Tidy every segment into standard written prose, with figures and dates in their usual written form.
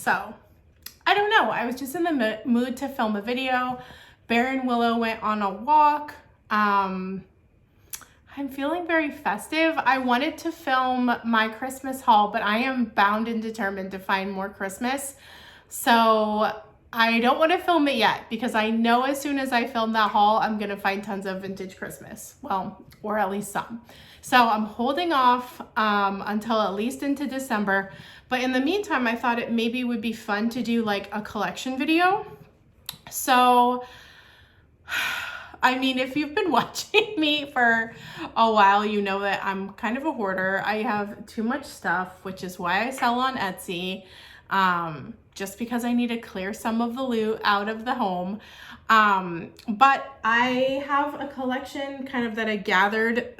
So I don't know. I was just in the mood to film a video. Bear and Willow went on a walk. I'm feeling very festive. I wanted to film my Christmas haul, but I am bound and determined to find more Christmas. So I don't want to film it yet because I know as soon as I film that haul, I'm going to find tons of vintage Christmas. Well, or at least some. So I'm holding off until at least into December. But in the meantime, I thought it maybe would be fun to do like a collection video. So I mean, if you've been watching me for a while, you know that I'm kind of a hoarder. I have too much stuff, which is why I sell on Etsy, just because I need to clear some of the loot out of the home. But I have a collection kind of that I gathered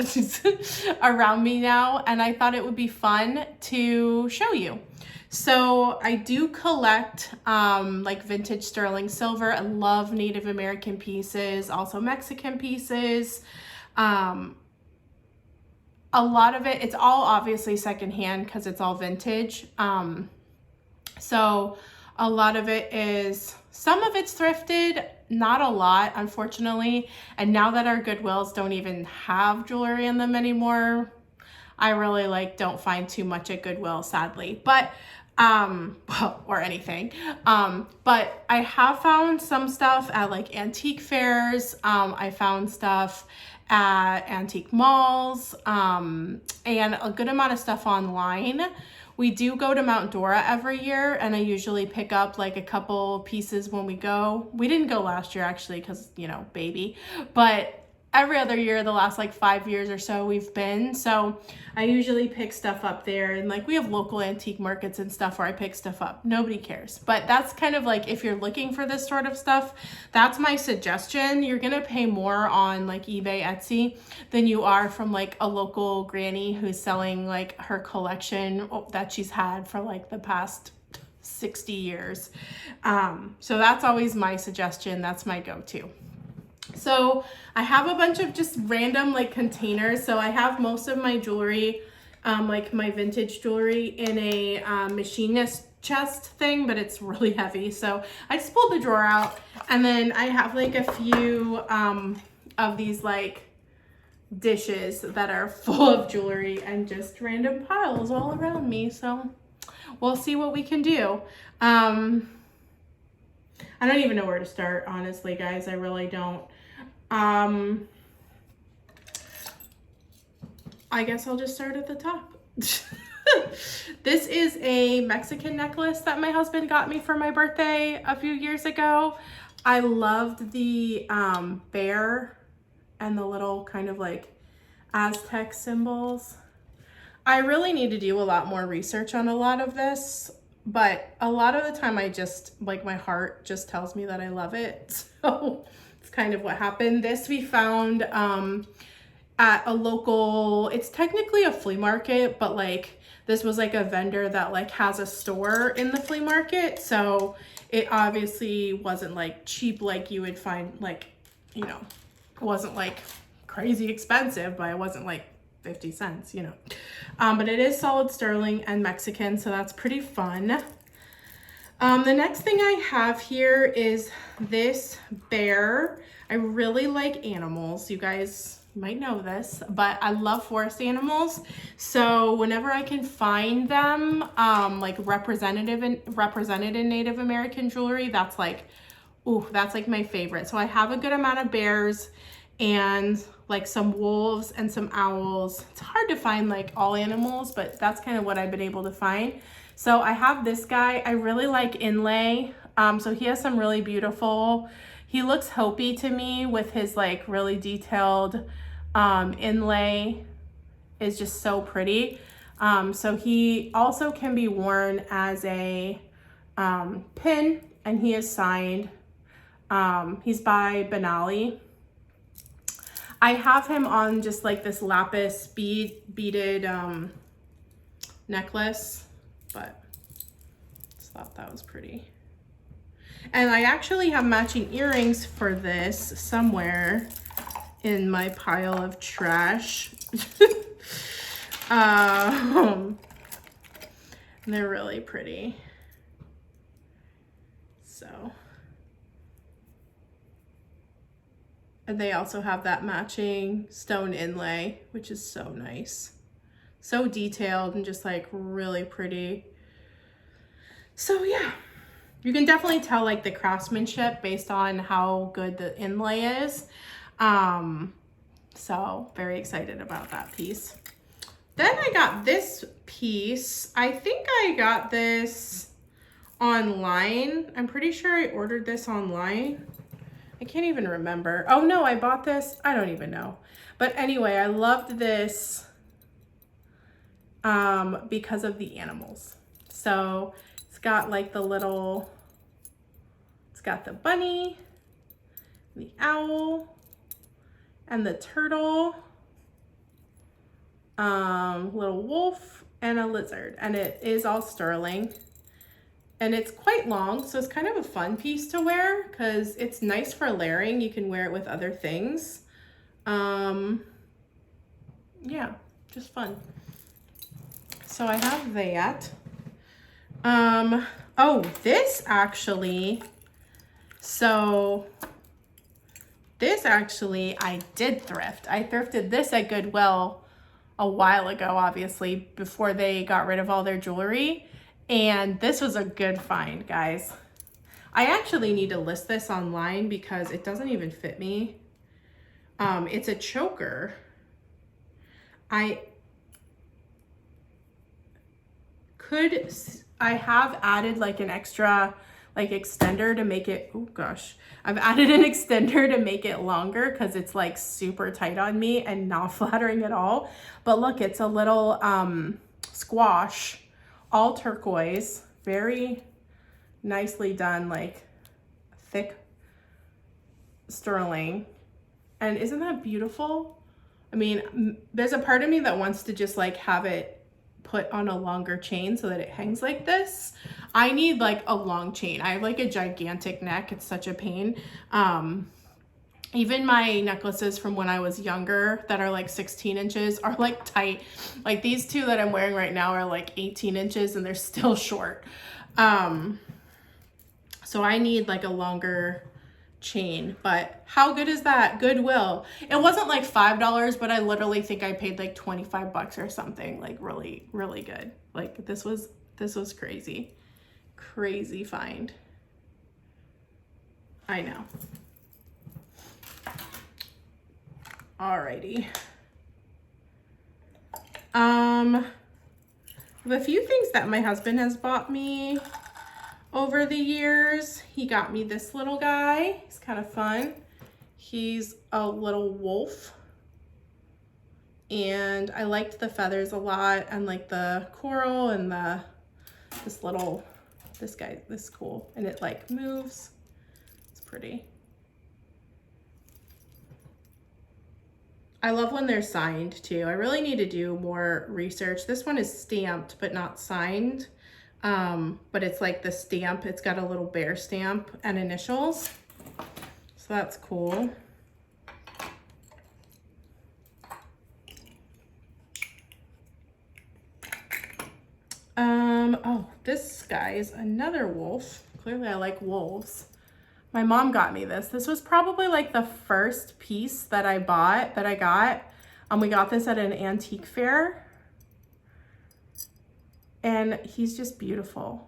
around me now, and I thought it would be fun to show you. So I do collect like vintage sterling silver. I love Native American pieces, also Mexican pieces. A lot of it, it's all obviously secondhand because it's all vintage. So a lot of it is, some of it's thrifted, not a lot, unfortunately. And now that our Goodwills don't even have jewelry in them anymore, I really don't find too much at Goodwill, sadly. But well, or anything. But I have found some stuff at like antique fairs. I found stuff at antique malls, and a good amount of stuff online. We do go to Mount Dora every year, and I usually pick up like a couple pieces when we go. We didn't go last year actually because, you know, baby, but every other year, the last like 5 years or so we've been. So I usually pick stuff up there, and like we have local antique markets and stuff where I pick stuff up. Nobody cares. But that's kind of like, if you're looking for this sort of stuff, that's my suggestion. You're going to pay more on like eBay, Etsy than you are from like a local granny who's selling like her collection that she's had for like the past 60 years. So that's always my suggestion. That's my go-to. So I have a bunch of just random like containers. So I have most of my jewelry, like my vintage jewelry, in a machinist chest thing, but it's really heavy. So I just pulled the drawer out, and then I have like a few of these like dishes that are full of jewelry and just random piles all around me. So we'll see what we can do. I don't even know where to start, honestly, guys. I really don't. I guess I'll just start at the top. This is a Mexican necklace that my husband got me for my birthday a few years ago. I loved the bear and the little kind of like Aztec symbols. I really need to do a lot more research on a lot of this, but a lot of the time I just, like, my heart just tells me that I love it. So it's kind of what happened. This we found at a local, it's technically a flea market, but like this was like a vendor that like has a store in the flea market. So it obviously wasn't like cheap like you would find, like, you know, it wasn't like crazy expensive, but it wasn't like 50 cents, you know. But it is solid sterling and Mexican, so that's pretty fun. The next thing I have here is this bear. I really like animals. You guys might know this, but I love forest animals. So whenever I can find them, like represented in Native American jewelry, that's like, ooh, that's like my favorite. So I have a good amount of bears and like some wolves and some owls. It's hard to find like all animals, but that's kind of what I've been able to find. So I have this guy. I really like inlay. So he has some really beautiful, he looks Hopi to me with his like really detailed inlay is just so pretty. So he also can be worn as a pin, and he is signed. He's by Benali. I have him on just like this lapis beaded necklace, but just thought that was pretty. And I actually have matching earrings for this somewhere in my pile of trash. And they're really pretty. So, and they also have that matching stone inlay, which is so nice. So detailed and just like really pretty. So yeah, you can definitely tell like the craftsmanship based on how good the inlay is. So very excited about that piece. Then I got this piece. I think I got this online. I'm pretty sure I ordered this online. I can't even remember. Oh no, I bought this. I don't even know. But anyway, I loved this because of the animals. So it's got like the little, it's got the bunny, the owl, and the turtle, little wolf, and a lizard. And it is all sterling. And it's quite long, so it's kind of a fun piece to wear because it's nice for layering. You can wear it with other things. Yeah, just fun. So I have that. Oh, this actually, I did thrift. I thrifted this at Goodwill a while ago, obviously, before they got rid of all their jewelry. And this was a good find, guys. I actually need to list this online because it doesn't even fit me. It's a choker. I have added like an extra like extender to make it, oh gosh, I've added an extender to make it longer because it's like super tight on me and not flattering at all. But look, it's a little squash, all turquoise, very nicely done, like thick sterling. And isn't that beautiful? I mean, there's a part of me that wants to just like have it put on a longer chain so that it hangs like this. I need like a long chain. I have like a gigantic neck. It's such a pain. Even my necklaces from when I was younger that are like 16 inches are like tight. Like these two that I'm wearing right now are like 18 inches and they're still short. So I need like a longer chain. But how good is that? Goodwill. It wasn't like $5, but I literally think I paid like 25 bucks or something. Like really, really good. Like this was crazy. Crazy find. I know. Alrighty. I have a few things that my husband has bought me over the years. He got me this little guy. He's kind of fun. He's a little wolf. And I liked the feathers a lot and like the coral and this is cool. And it like moves. It's pretty. I love when they're signed too. I really need to do more research. This one is stamped but not signed. But it's like the stamp. It's got a little bear stamp and initials. So that's cool. Oh, this guy is another wolf. Clearly I like wolves. My mom got me this. This was probably like the first piece that I got. We got this at an antique fair. And he's just beautiful.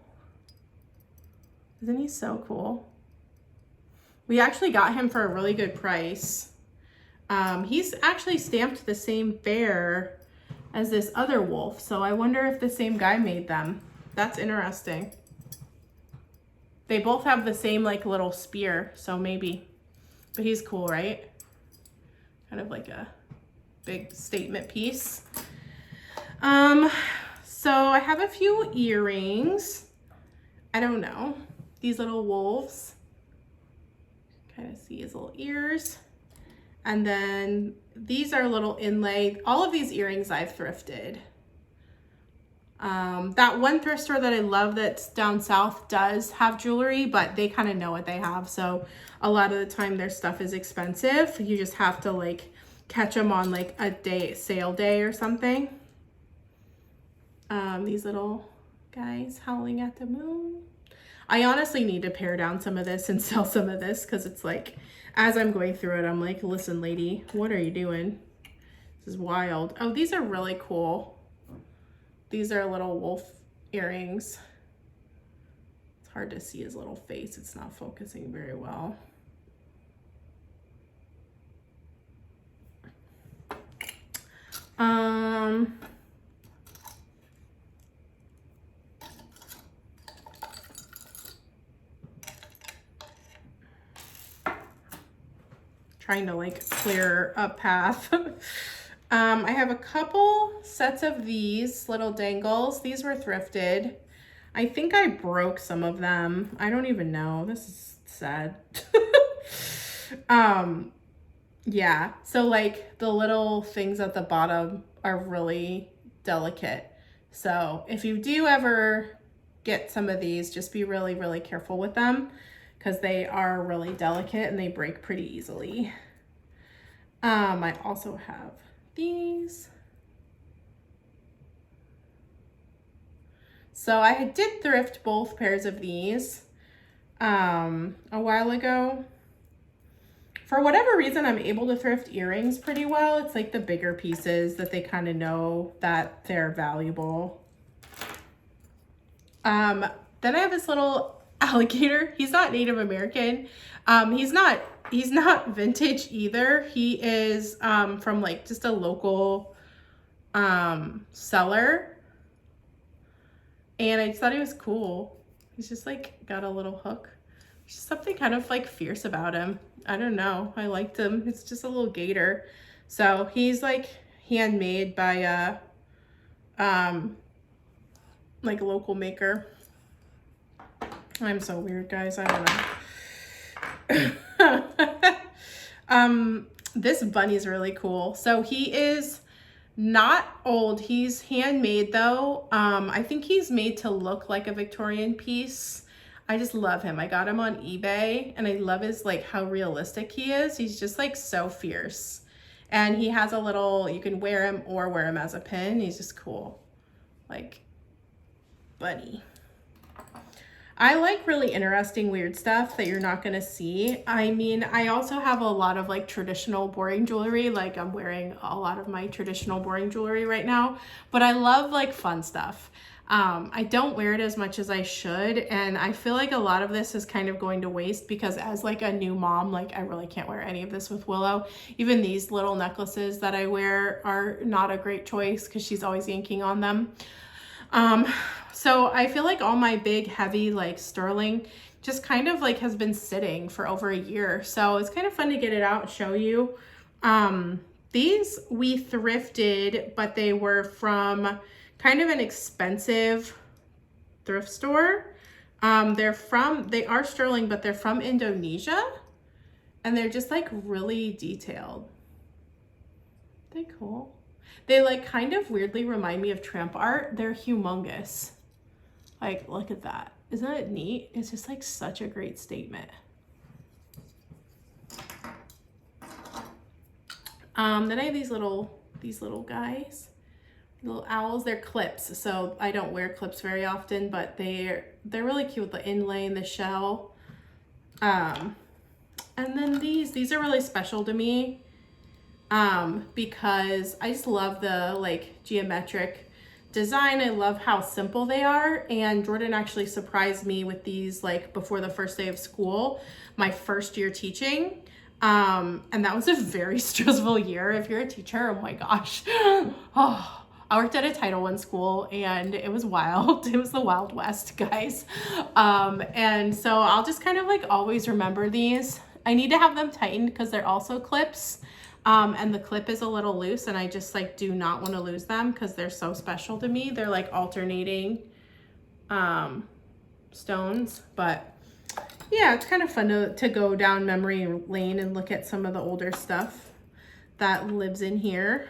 Isn't he so cool? We actually got him for a really good price. He's actually stamped the same bear as this other wolf. So I wonder if the same guy made them. That's interesting. They both have the same like little spear, so maybe. But he's cool, right? Kind of like a big statement piece. So I have a few earrings. I don't know. These little wolves. Kind of see his little ears. And then these are little inlay. All of these earrings I've thrifted. That one thrift store that I love that's down south does have jewelry, but they kind of know what they have. So a lot of the time their stuff is expensive. You just have to like catch them on like a sale day or something. These little guys howling at the moon. I honestly need to pare down some of this and sell some of this because it's like, as I'm going through it, I'm like, listen, lady, what are you doing? This is wild. Oh, these are really cool. These are little wolf earrings. It's hard to see his little face. It's not focusing very well. Trying to like clear a path. I have a couple sets of these little dangles. These were thrifted. I think I broke some of them. I don't even know. This is sad. Yeah, so like the little things at the bottom are really delicate. So if you do ever get some of these, just be really, really careful with them because they are really delicate and they break pretty easily. I also have these. So I did thrift both pairs of these a while ago. For whatever reason, I'm able to thrift earrings pretty well. It's like the bigger pieces that they kind of know that they're valuable. Then I have this little alligator. He's not Native American. He's not vintage either. He is from like just a local seller. And I just thought he was cool. He's just like got a little hook. There's just something kind of like fierce about him. I don't know. I liked him. It's just a little gator. So he's like handmade by a like a local maker. I'm so weird, guys. I don't know. This bunny's really cool. So he is not old. He's handmade though. I think he's made to look like a Victorian piece. I just love him. I got him on eBay and I love his like how realistic he is. He's just like so fierce. And he has a little, you can wear him or wear him as a pin. He's just cool. Like bunny. I like really interesting weird stuff that you're not gonna see. I mean, I also have a lot of like traditional boring jewelry. Like I'm wearing a lot of my traditional boring jewelry right now, but I love like fun stuff. I don't wear it as much as I should, and I feel like a lot of this is kind of going to waste because as like a new mom, like I really can't wear any of this with Willow. Even these little necklaces that I wear are not a great choice because she's always yanking on them. So I feel like all my big heavy like sterling just kind of like has been sitting for over a year. So it's kind of fun to get it out and show you. These we thrifted, but they were from kind of an expensive thrift store. They are sterling, but they're from Indonesia and they're just like really detailed. They're cool. They like kind of weirdly remind me of tramp art. They're humongous. Like, look at that. Isn't it neat? It's just like such a great statement. Then I have these little guys, little owls. They're clips. So I don't wear clips very often, but they're really cute with the inlay and the shell. And then these are really special to me. Because I just love the like geometric design. I love how simple they are. And Jordan actually surprised me with these like before the first day of school, my first year teaching. And that was a very stressful year. If you're a teacher, oh my gosh. Oh, I worked at a Title I school and it was wild. It was the Wild West, guys. And so I'll just kind of like always remember these. I need to have them tightened because they're also clips. And the clip is a little loose and I just like do not want to lose them because they're so special to me. They're like alternating stones, but yeah, it's kind of fun to go down memory lane and look at some of the older stuff that lives in here.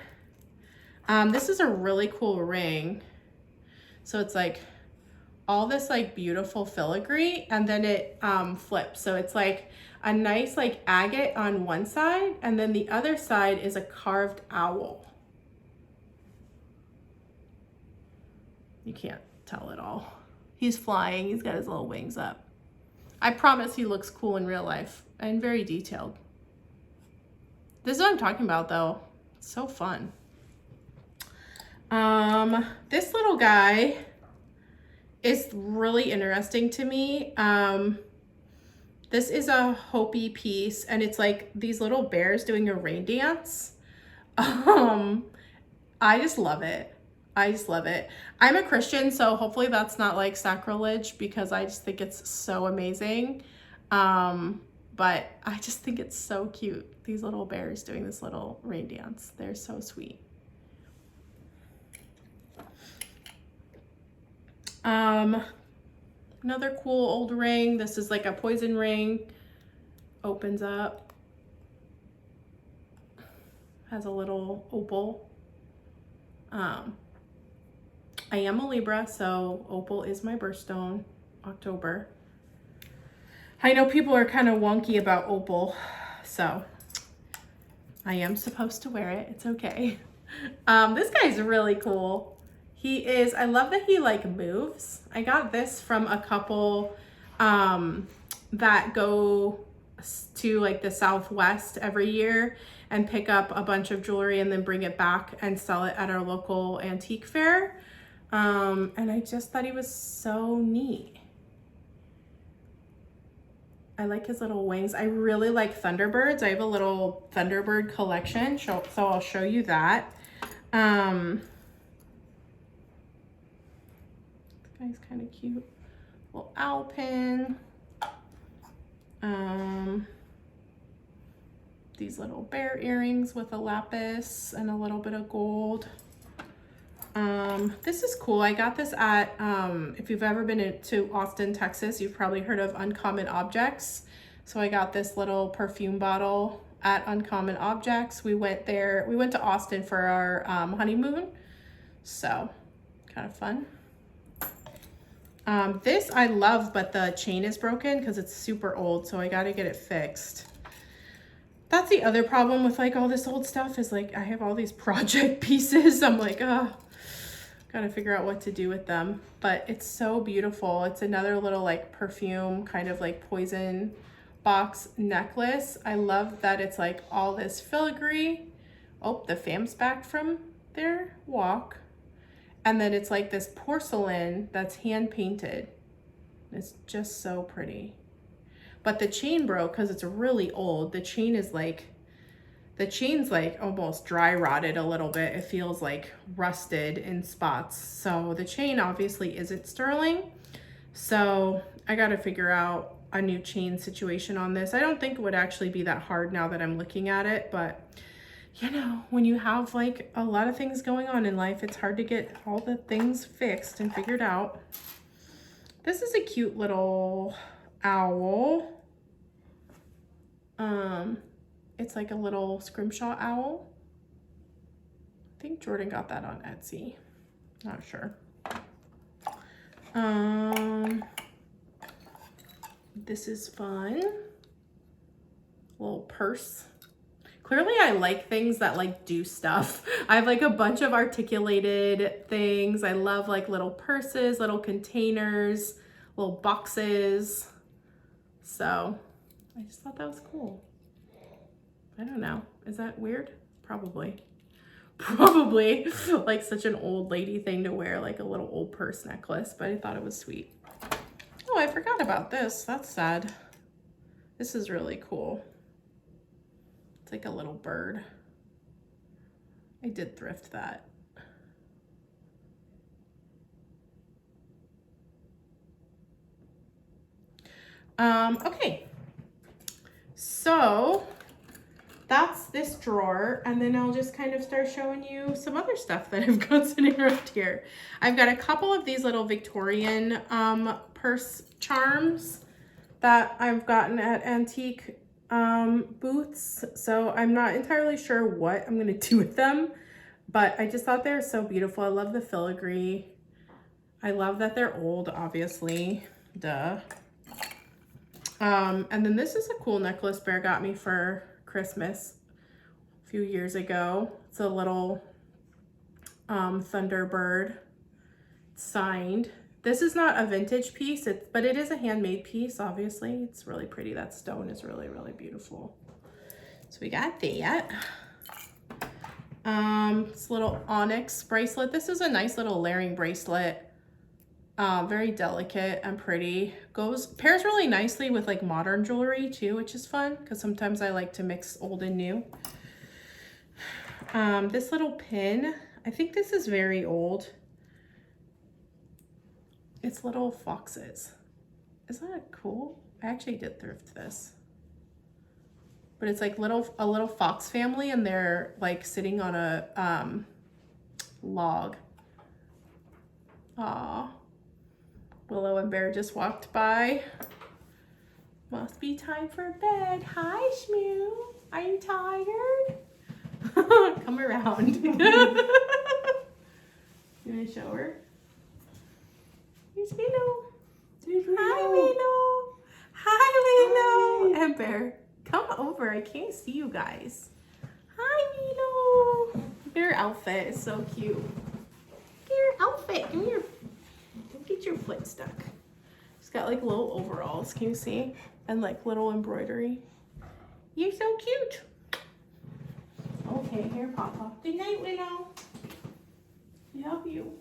This is a really cool ring. So it's like all this like beautiful filigree and then it flips. So it's like a nice like agate on one side and then the other side is a carved owl. You can't tell at all. He's flying, he's got his little wings up. I promise he looks cool in real life and very detailed. This is what I'm talking about though. It's so fun. This little guy is really interesting to me. This is a Hopi piece and it's like these little bears doing a rain dance. I just love it. I just love it. I'm a Christian, so hopefully that's not like sacrilege because I just think it's so amazing. But I just think it's so cute. These little bears doing this little rain dance. They're so sweet. Another cool old ring. This is like a poison ring. Opens up. Has a little opal. I am a Libra, so opal is my birthstone, October. I know people are kind of wonky about opal, so I am supposed to wear it. It's okay. This guy's really cool. I love that he like moves. I got this from a couple that go to like the Southwest every year and pick up a bunch of jewelry and then bring it back and sell it at our local antique fair. And I just thought he was so neat. I like his little wings. I really like Thunderbirds. I have a little Thunderbird collection, so I'll show you that. This guy's kind of cute. Little owl pin. These little bear earrings with a lapis and a little bit of gold. This is cool. I got this at, if you've ever been to Austin, Texas, you've probably heard of Uncommon Objects. So I got this little perfume bottle at Uncommon Objects. We went to Austin for our honeymoon. So kind of fun. This I love, but the chain is broken because it's super old. So I got to get it fixed. That's the other problem with like all this old stuff is like, I have all these project pieces. I'm like, gotta figure out what to do with them, but it's so beautiful. It's another little like perfume kind of like poison box necklace. I love that it's like all this filigree. Oh, the fam's back from their walk. And then it's like this porcelain that's hand painted. It's just so pretty. But the chain broke because it's really old. The chain's like almost dry rotted a little bit. It feels like rusted in spots. So the chain obviously isn't sterling. So I got to figure out a new chain situation on this. I don't think it would actually be that hard now that I'm looking at it, but you know, when you have like a lot of things going on in life, it's hard to get all the things fixed and figured out. This is a cute little owl. It's like a little scrimshaw owl. I think Jordan got that on Etsy. Not sure. This is fun. Little purse. Clearly I like things that like do stuff. I have like a bunch of articulated things. I love like little purses, little containers, little boxes. So I just thought that was cool. I don't know. Is that weird? Probably. Probably like such an old lady thing to wear, like a little old purse necklace, but I thought it was sweet. Oh, I forgot about this. That's sad. This is really cool. It's like a little bird. I did thrift that. Okay. So that's this drawer, and then I'll just kind of start showing you some other stuff that I've got sitting around here. I've got a couple of these little Victorian purse charms that I've gotten at antique booths, so I'm not entirely sure what I'm gonna do with them, but I just thought they're so beautiful. I love the filigree. I love that they're old, obviously, duh. And then this is a cool necklace Bear got me for Christmas a few years ago. It's a little Thunderbird signed. This is not a vintage piece, but it is a handmade piece, obviously. It's really pretty. That stone is really, really beautiful. So we got that. This little onyx bracelet. This is a nice little layering bracelet. Very delicate and pretty. Pairs really nicely with like modern jewelry too, which is fun because sometimes I like to mix old and new. This little pin, I think this is very old. It's little foxes. Isn't that cool? I actually did thrift this. But it's like a little fox family, and they're like sitting on a log. Aw. Willow and Bear just walked by. Must be time for bed. Hi, Shmoo. Are you tired? Come around. You wanna show her? Here's Willow. Hi, Willow. Hi, Willow. And Bear, come over. I can't see you guys. Hi, Willow. Your outfit is so cute. Your outfit. Come here. Don't get your foot stuck. She's got like little overalls. Can you see? And like little embroidery. You're so cute. Okay, here, Papa. Good night, Willow. Love you.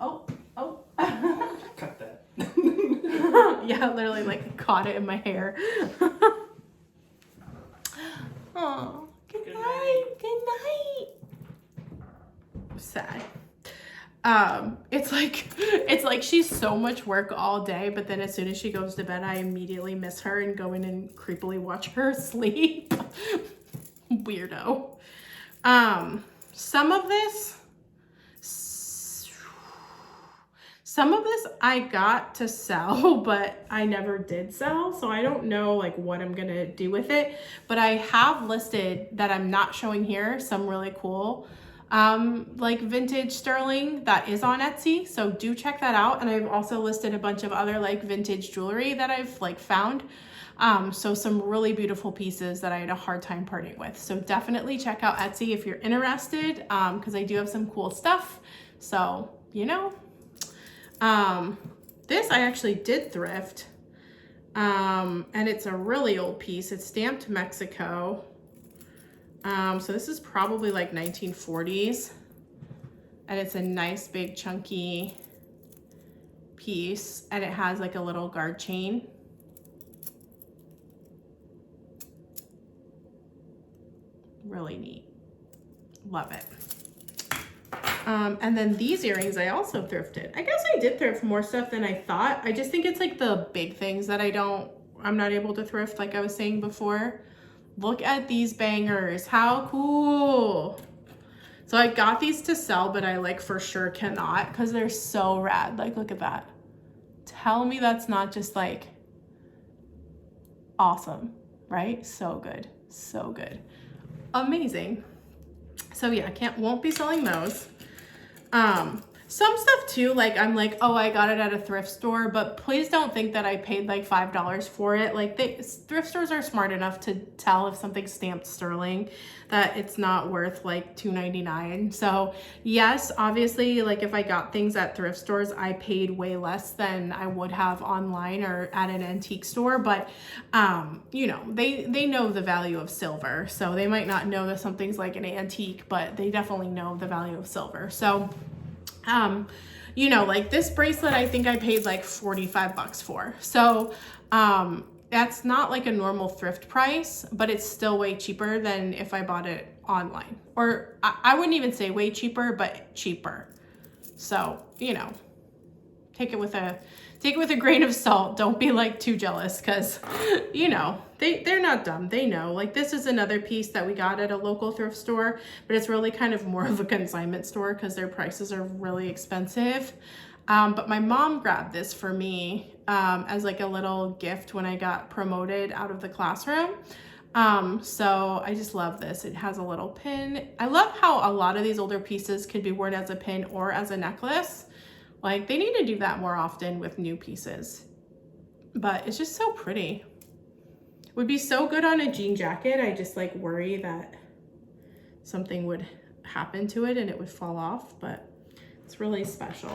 Oh. Cut that. Yeah, literally like caught it in my hair. Oh, good night. Good night. Sad. It's like she's so much work all day, but then as soon as she goes to bed, I immediately miss her and go in and creepily watch her sleep. Weirdo. Some of this I got to sell, but I never did sell, so I don't know like what I'm gonna do with it. But I have listed that I'm not showing here some really cool like vintage sterling that is on Etsy, so do check that out. And I've also listed a bunch of other like vintage jewelry that I've like found. So some really beautiful pieces that I had a hard time parting with. So definitely check out Etsy if you're interested, because I do have some cool stuff. So, you know, this I actually did thrift, and it's a really old piece. It's stamped Mexico. So this is probably like 1940s, and it's a nice big chunky piece, and it has like a little guard chain. Really neat. Love it. And then these earrings I also thrifted. I guess I did thrift more stuff than I thought. I just think it's like the big things that I'm not able to thrift, like I was saying before. Look at these bangers. How cool. So I got these to sell, but I like for sure cannot because they're so rad. Like, look at that. Tell me that's not just like awesome, right? So good. So good. Amazing. So yeah, won't be selling those. Some stuff too, like I'm like, oh, I got it at a thrift store, but please don't think that I paid like $5 for it. Like thrift stores are smart enough to tell if something's stamped sterling that it's not worth like $2.99. So yes, obviously, like if I got things at thrift stores, I paid way less than I would have online or at an antique store. But you know, they know the value of silver, so they might not know that something's like an antique, but they definitely know the value of silver. So you know, like this bracelet, I think I paid like 45 bucks for. So, that's not like a normal thrift price, but it's still way cheaper than if I bought it online. Or I wouldn't even say way cheaper, but cheaper. So, you know, take it with a grain of salt. Don't be like too jealous, because you know, they're not dumb. They know. Like this is another piece that we got at a local thrift store, but it's really kind of more of a consignment store because their prices are really expensive. But my mom grabbed this for me as like a little gift when I got promoted out of the classroom. So I just love this. It has a little pin. I love how a lot of these older pieces could be worn as a pin or as a necklace. Like they need to do that more often with new pieces, but it's just so pretty. Would be so good on a jean jacket. I just like worry that something would happen to it and it would fall off, but it's really special.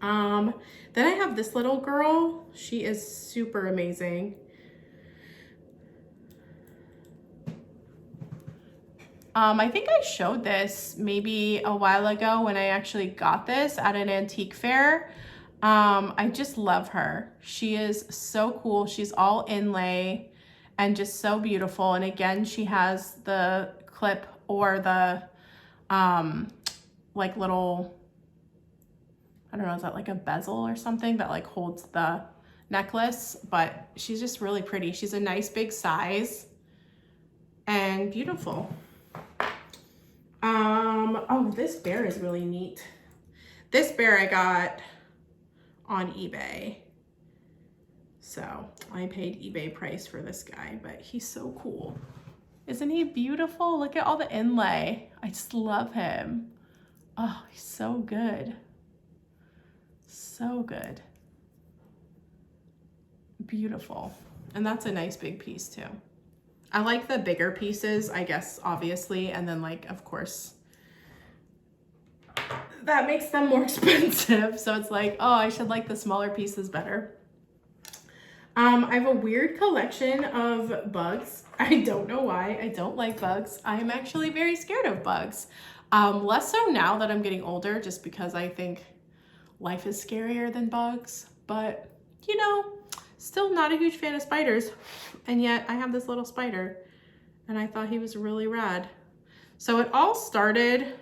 Then I have this little girl. She is super amazing. I think I showed this maybe a while ago when I actually got this at an antique fair. I just love her. She is so cool. She's all inlay and just so beautiful. And again, she has the clip or the like little, I don't know, is that like a bezel or something that like holds the necklace? But she's just really pretty. She's a nice big size and beautiful. Oh, this bear is really neat. This bear I got on eBay. So I paid eBay price for this guy, but he's so cool. Isn't he beautiful? Look at all the inlay. I just love him. Oh, he's so good. So good. Beautiful. And that's a nice big piece too. I like the bigger pieces, I guess, obviously. And then like, of course, that makes them more expensive. So it's like, oh, I should like the smaller pieces better. I have a weird collection of bugs. I don't know why. I don't like bugs. I am actually very scared of bugs. Less so now that I'm getting older, just because I think life is scarier than bugs. But, you know, still not a huge fan of spiders. And yet I have this little spider and I thought he was really rad. So it all started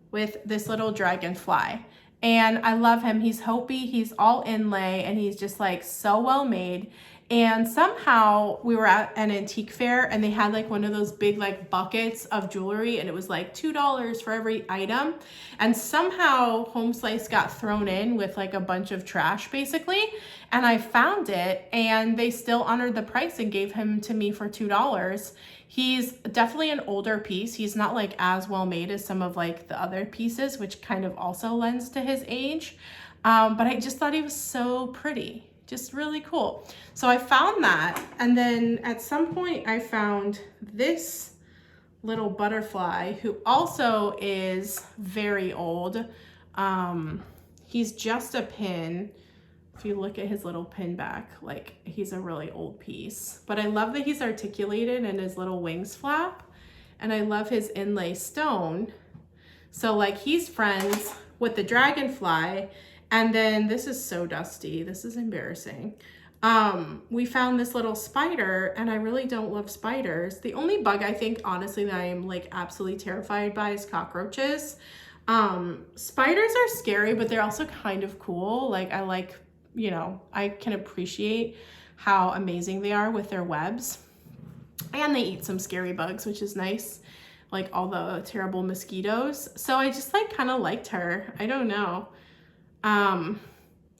with this little dragonfly. And I love him. He's Hopi, he's all inlay, and he's just like so well made. And somehow we were at an antique fair and they had like one of those big like buckets of jewelry and it was like $2 for every item. And somehow Home Slice got thrown in with like a bunch of trash basically. And I found it and they still honored the price and gave him to me for $2. He's definitely an older piece. He's not like as well made as some of like the other pieces, which kind of also lends to his age. But I just thought he was so pretty. Just really cool. So I found that, and then at some point I found this little butterfly who also is very old. He's just a pin. If you look at his little pin back, like he's a really old piece. But I love that he's articulated and his little wings flap, and I love his inlay stone. So like he's friends with the dragonfly. And then this is so dusty. This is embarrassing. We found this little spider and I really don't love spiders. The only bug I think honestly that I am like absolutely terrified by is cockroaches. Spiders are scary, but they're also kind of cool. Like I like, you know, I can appreciate how amazing they are with their webs. And they eat some scary bugs, which is nice. Like all the terrible mosquitoes. So I just like kind of liked her. I don't know.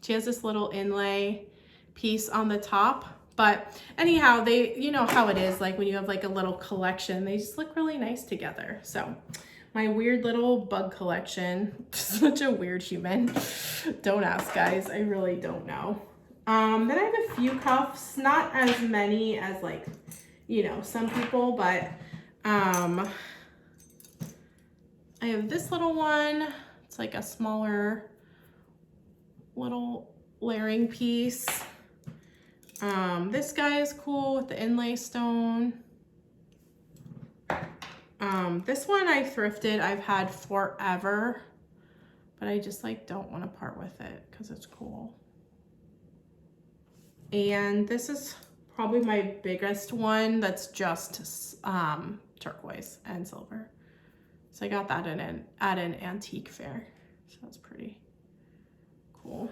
She has this little inlay piece on the top, but anyhow, they, you know how it is, like when you have like a little collection, they just look really nice together. So my weird little bug collection, such a weird human. Don't ask, guys. I really don't know. Then I have a few cuffs, not as many as like, you know, some people, but, I have this little one. It's like a smaller little layering piece. This guy is cool with the inlay stone. This one I thrifted. I've had forever, but I just like don't want to part with it because it's cool. And this is probably my biggest one that's just turquoise and silver. So I got that at an antique fair. So that's pretty cool.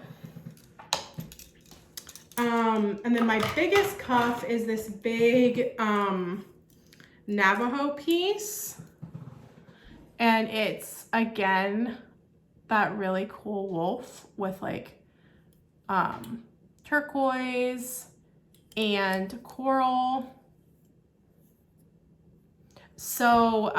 And then my biggest cuff is this big Navajo piece. And it's, again, that really cool wolf with like turquoise and coral. So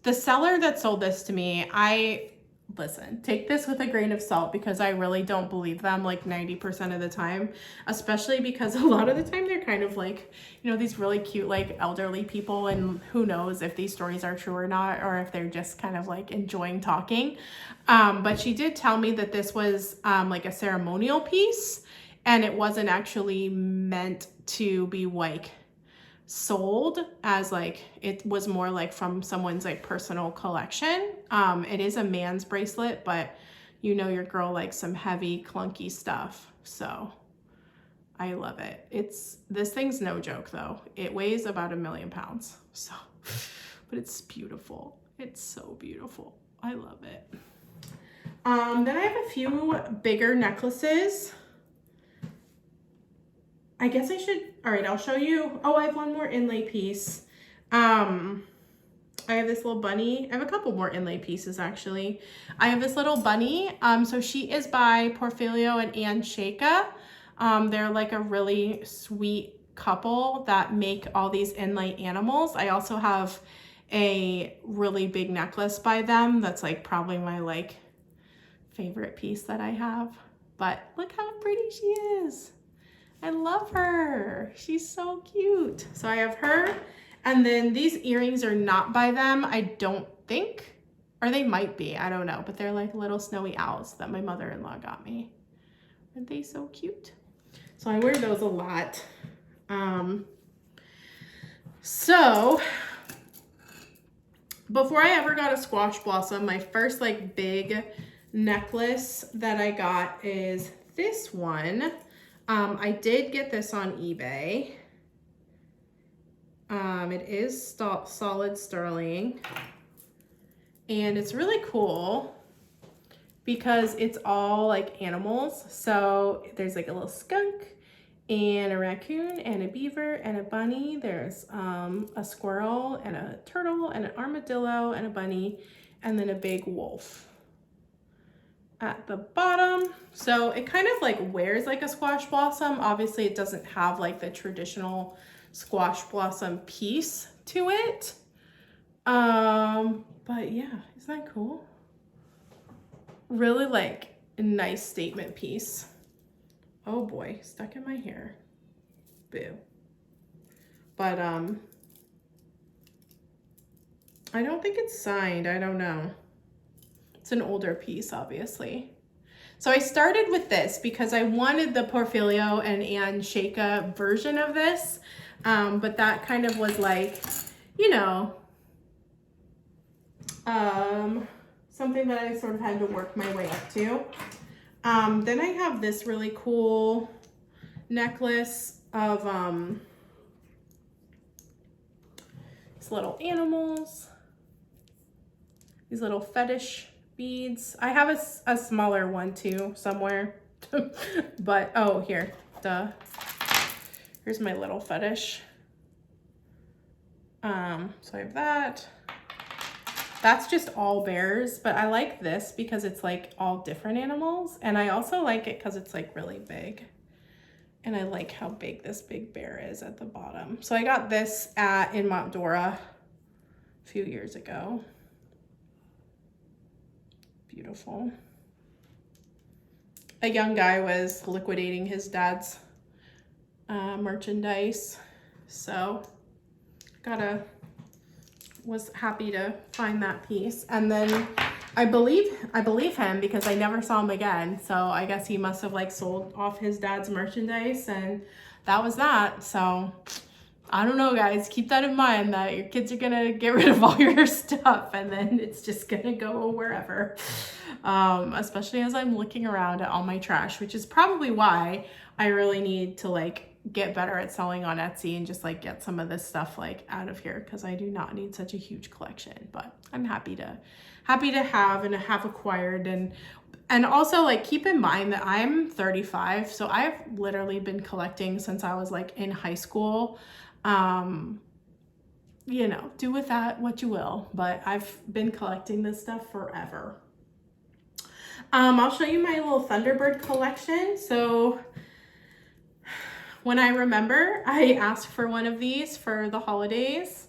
the seller that sold this to me, I listen, take this with a grain of salt because I really don't believe them like 90% of the time, especially because a lot of the time they're kind of like, you know, these really cute like elderly people, and who knows if these stories are true or not, or if they're just kind of like enjoying talking. But she did tell me that this was like a ceremonial piece, and it wasn't actually meant to be like sold as like, it was more like from someone's like personal collection. It is a man's bracelet, but you know your girl likes some heavy clunky stuff, so I love it. This thing's no joke though. It weighs about 1,000,000 pounds, so but it's beautiful. It's so beautiful. I love it. Then I have a few bigger necklaces. I guess I should, all right, I'll show you. Oh, I have one more inlay piece. I have this little bunny. I have a couple more inlay pieces actually. I have this little bunny. So she is by Porphyrio and Ann Shaka. They're like a really sweet couple that make all these inlay animals. I also have a really big necklace by them. That's like probably my like favorite piece that I have. But look how pretty she is. I love her. She's so cute. So I have her. And then these earrings are not by them, I don't think. Or they might be, I don't know. But they're like little snowy owls that my mother-in-law got me. Aren't they so cute? So I wear those a lot. So before I ever got a squash blossom, my first like big necklace that I got is this one. I did get this on eBay. It is solid sterling, and it's really cool because it's all like animals. So there's like a little skunk and a raccoon and a beaver and a bunny. There's a squirrel and a turtle and an armadillo and a bunny, and then a big wolf at the bottom. So it kind of like wears like a squash blossom. Obviously it doesn't have like the traditional squash blossom piece to it. But yeah, isn't that cool? Really like a nice statement piece. Oh boy, stuck in my hair. Boo. But I don't think it's signed. I don't know. It's an older piece, obviously. So I started with this because I wanted the Porphyrio and Ann Shaka version of this. But that kind of was like, you know, something that I sort of had to work my way up to. Then I have this really cool necklace of these little animals, these little fetish beads. I have a smaller one too somewhere, but oh, here, duh. Here's my little fetish. So I have that. That's just all bears, but I like this because it's like all different animals. And I also like it because it's like really big. And I like how big this big bear is at the bottom. So I got this in Mount Dora a few years ago. Beautiful. A young guy was liquidating his dad's merchandise, so was happy to find that piece. And then I believe him because I never saw him again, so I guess he must have like sold off his dad's merchandise, and that was that. So I don't know, guys, keep that in mind that your kids are gonna get rid of all your stuff and then it's just gonna go wherever. Especially as I'm looking around at all my trash, which is probably why I really need to like get better at selling on Etsy and just like get some of this stuff like out of here, because I do not need such a huge collection. But I'm happy to have and have acquired. And also like keep in mind that I'm 35, so I've literally been collecting since I was like in high school. You know, do with that what you will, but I've been collecting this stuff forever. I'll show you my little Thunderbird collection. So when I remember, I asked for one of these for the holidays.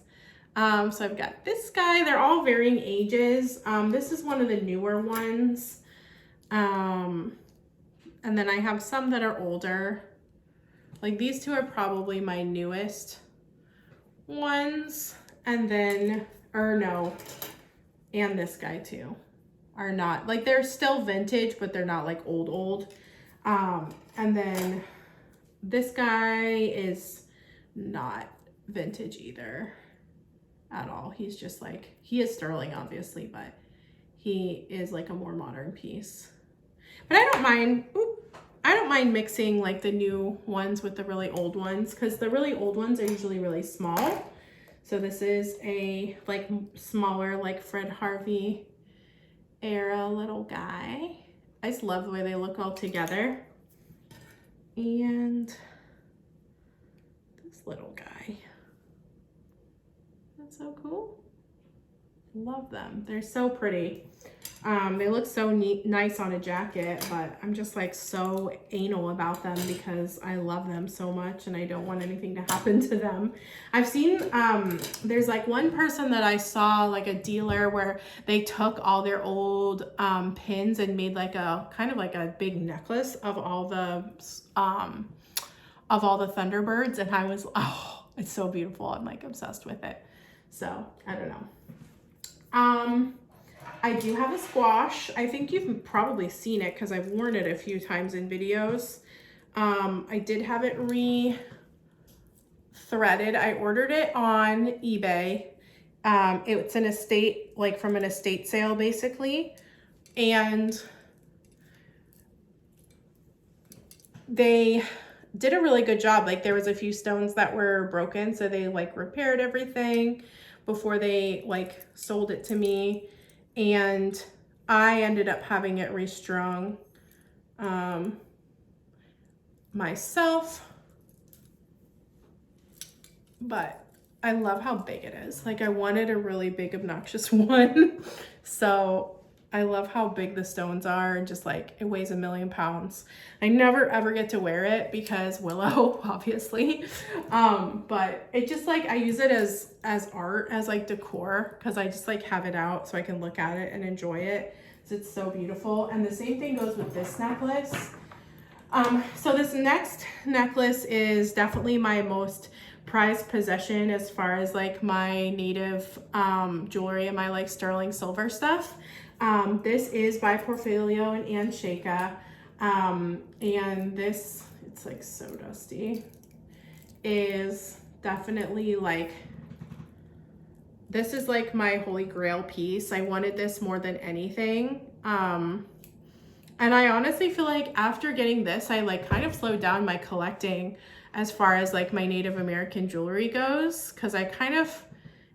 So I've got this guy. They're all varying ages. This is one of the newer ones. And then I have some that are older. Like these two are probably my newest ones. And then, or no, and this guy too are not, like they're still vintage, but they're not like old. And then this guy is not vintage either at all. He's just like, he is sterling obviously, but he is like a more modern piece. But I don't mind mixing like the new ones with the really old ones, because the really old ones are usually really small. So this is a like smaller, like Fred Harvey era little guy. I just love the way they look all together. And this little guy. That's so cool. Love them. They're so pretty. They look so nice on a jacket, but I'm just like so anal about them because I love them so much and I don't want anything to happen to them. I've seen, there's like one person that I saw, like a dealer, where they took all their old pins and made like a kind of like a big necklace of all the Thunderbirds, and I was, oh, it's so beautiful. I'm like obsessed with it. So I don't know. I do have a squash. I think you've probably seen it because I've worn it a few times in videos. I did have it re-threaded. I ordered it on eBay. It's an estate, like from an estate sale basically. And they did a really good job. Like there was a few stones that were broken, so they like repaired everything before they like sold it to me. And I ended up having it restrung myself, but I love how big it is. Like I wanted a really big obnoxious one. So I love how big the stones are, and just like it weighs 1,000,000 pounds. I never ever get to wear it because Willow, obviously. But it just like, I use it as art, as like decor, because I just like have it out so I can look at it and enjoy it. It's so beautiful. And the same thing goes with this necklace. So this next necklace is definitely my most prized possession as far as like my native jewelry and my like sterling silver stuff. This is by Portfolio and Ann Shaka. And this, it's like so dusty, is definitely like, this is like my holy grail piece. I wanted this more than anything. And I honestly feel like after getting this, I like kind of slowed down my collecting as far as like my Native American jewelry goes, because I kind of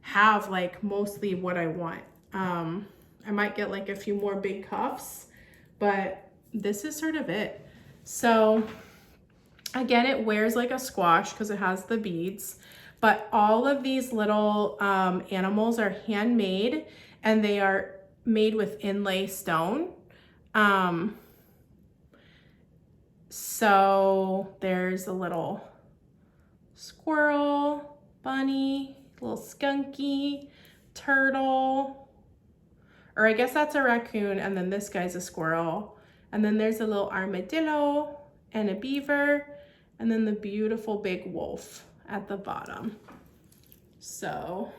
have like mostly what I want. I might get like a few more big cuffs, but this is sort of it. So again, it wears like a squash because it has the beads, but all of these little animals are handmade, and they are made with inlay stone. So there's a little squirrel, bunny, little skunky, turtle, or I guess that's a raccoon, and then this guy's a squirrel. And then there's a little armadillo and a beaver, and then the beautiful big wolf at the bottom. So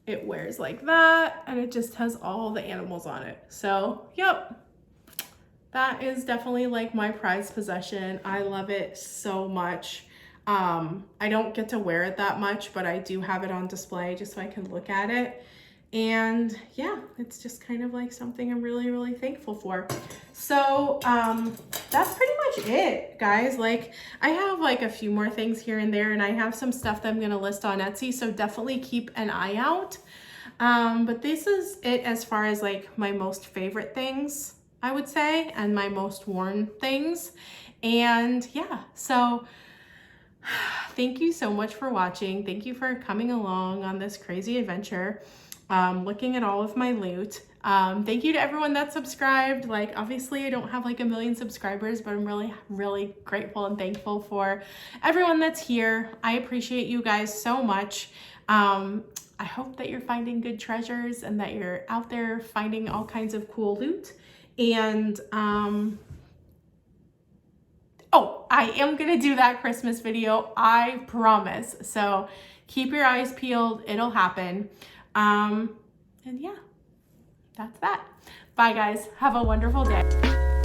it wears like that, and it just has all the animals on it. So, yep. That is definitely like my prized possession. I love it so much. I don't get to wear it that much, but I do have it on display just so I can look at it. And yeah, it's just kind of like something I'm really, really thankful for. So that's pretty much it, guys. Like I have like a few more things here and there, and I have some stuff that I'm gonna list on Etsy, so definitely keep an eye out. But this is it as far as like my most favorite things, I would say, and my most worn things. And yeah, so thank you so much for watching. Thank you for coming along on this crazy adventure, looking at all of my loot. Thank you to everyone that subscribed. Like, obviously I don't have like 1,000,000 subscribers, but I'm really, really grateful and thankful for everyone that's here. I appreciate you guys so much. I hope that you're finding good treasures and that you're out there finding all kinds of cool loot. And oh, I am gonna do that Christmas video, I promise. So keep your eyes peeled, it'll happen. And yeah, that's that. Bye guys, have a wonderful day.